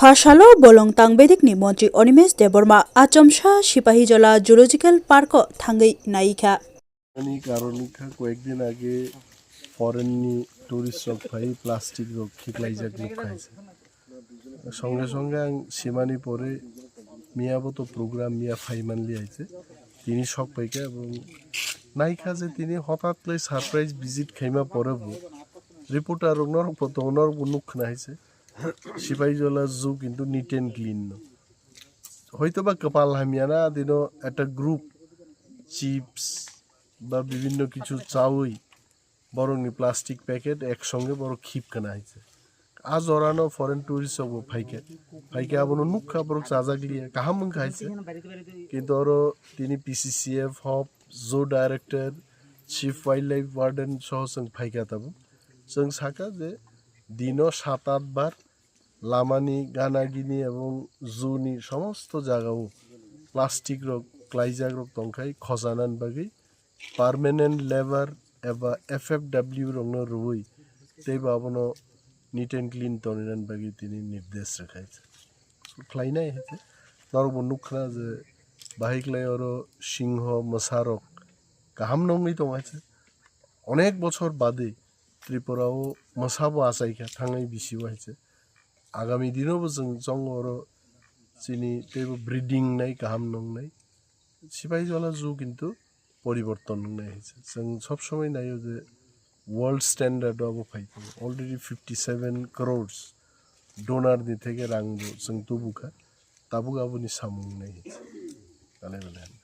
फासालो बोलं तांगबेदिकनि मन्त्री Animesh Debbarma आचमसा Sipahijala zoological park थांगै नायिका কারণিকা কয়েকদিন আগে ফরেননি টুরিস্ট রক ভাই প্লাস্টিক রক খিকলাইজাক লোক খাইছে সঙ্গে সঙ্গে আং সীমানি পরে মিয়াবতো প্রোগ্রাম মিয়া ফাইমানলি আইছে তিনি শখ পাইকা এবং নায়িকা যে তিনি হঠাৎ লাই সারপ্রাইজ ভিজিট খাইমা পরে রিপোর্টার নরক পত নরক নুখ নাইছে সিপাহীজলা জু কিন্তু নিট অ্যান্ড ক্লিন হয়তো বা কপাল হামিয়ানা দিন একটা গ্রুপ চিপস বা বিভিন্ন কিছু চাউই বরং প্লাস্টিক প্যাকেট একসঙ্গে বড় খিপ কেনা হয়েছে আজ ওরানো ফরেন টুরিস্ট হবো ফাইকে ফাইকে আবার নুখা বড় চাজাগলিয়ে কাহাম খাইছে কিন্তু ওর তিনি পিসিসিএফ হপ জো ডাইরেক্টর চিফ ওয়াইল্ড লাইফ ওয়ার্ডেন সহ जों ফাইকা তাবো जों সাকা যে দিনও 7-8 বার লামানি গানাগিনি এবং জুনি সমস্ত জায়গাও প্লাস্টিক রক ক্লাইজাক রক তংখাই খজানান বাগি পার্মানেন্ট লেবার এবা এফএফডব্লিউ রংনো রুই তেই বাবনো নিট অ্যান্ড ক্লিন তনিরান বাগি তিনি নির্দেশ রেখাইছে খ্লাইনাই হয়েছে নরব নুখনা যে বাহিকলাই ওর সিংহ মশারক কাহাম নঙ্গি তমাইছে অনেক বছর বাদে ত্রিপুরাও মশাবো আসাইখা থাঙাই বিসিও হয়েছে আগামী দিনও জং ওর চিনি তেব ব্রিডিং নাই কাহাম নং নাই সিপাহীজলা জু কিন্তু পরিবর্তন হয়েছে जों সবসময় নাইও যে ওয়ার্ল্ড স্ট্যান্ডার্ড আবো ফাইতো অলরেডি 57 crores ডোনার দি থেকে রাংবো जों তুবুকা তাবুক আবুনি সামুং নাই কালে